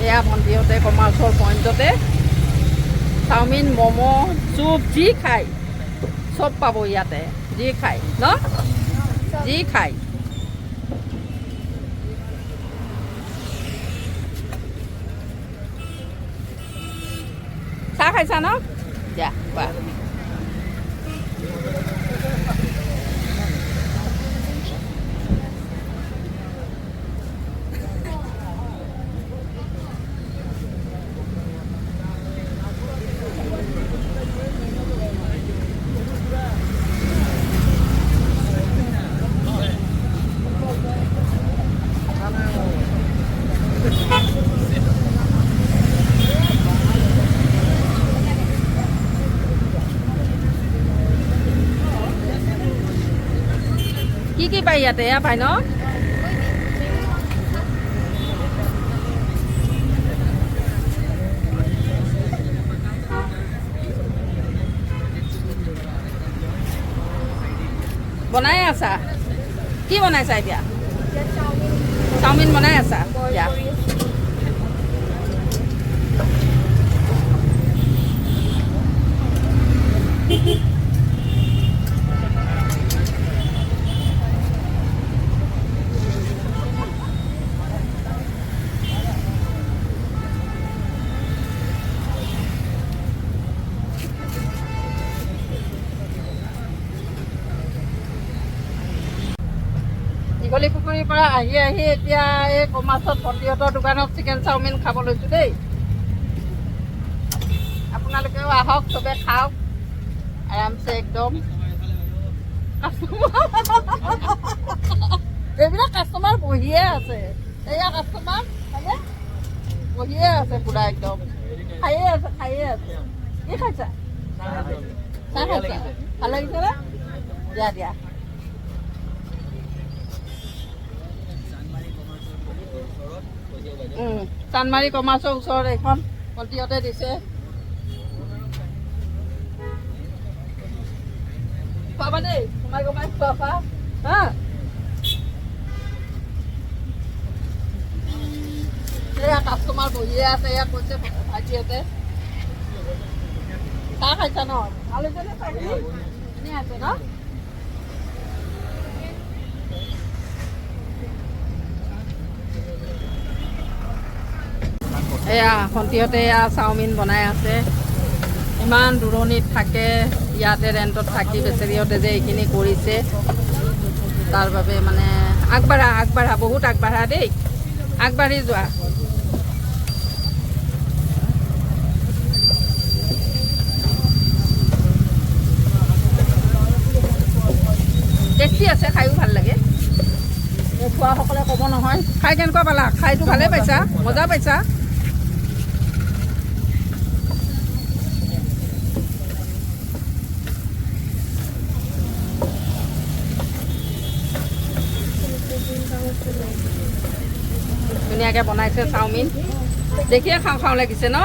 এয়া ভণ্টিহঁতে কমাৰ্চৰ পইণ্টতে চাওমিন ম'ম' চুপ যি খায় চব পাব ইয়াতে যি খায় ন যি খায় চাহ খাইছা ন দিয়া কোৱা কি পায় ইয়াতে এয়া পায় ন বনাই আছা কি বনাইছা এতিয়া চাওমিন বনাই আছা দিয়া দীঘলী পুখুৰীৰ পৰা আহি এতিয়া এই কমাৰ্চত ভণ্টিহঁতৰ দোকানত চিকেন চাওমিন খাব লৈছোঁ দেই আপোনালোকেও আহক চবে খাওক আৰামছে একদম এইবিলাক কাষ্টমাৰ বহিয়ে আছে এয়া কাষ্টমাৰ হয়নে বহিয়ে আছে পুৰা একদম খায়ে আছে কি খাইছা চাহ খাইছা ভাল লাগিছে নে দিয়া দিয়া চানমাৰী কমাৰ্চৰ ওচৰত এইখন ভণ্টিহঁতে দিছে খোৱাবা দেই কমাই খোৱাবা হা এয়া কাষ্টমাৰ বহিয়ে আছে এয়া কৈছে ভাইটিহঁতে চাহ খাইছা ন ভাল হৈছে নে ধুনীয়া আছে ন এয়া ভণ্টিহঁতে এয়া চাওমিন বনাই আছে ইমান দূৰণিত থাকে ইয়াতে ৰেণ্টত থাকি বেচেৰিহঁতে যে এইখিনি কৰিছে তাৰ বাবে মানে আগবাঢ়া বহুত আগবাঢ়া দেই আগবাঢ়ি যোৱা টেষ্টি আছে খায়ো ভাল লাগে খোৱাসকলে ক'ব নহয় খাই কেনেকুৱা পালা খাইতো ভালে পাইছা মজা পাইছা ধুনীয়াকৈ বনাইছে চাওমিন দেখিয়ে খাওঁ লাগিছে ন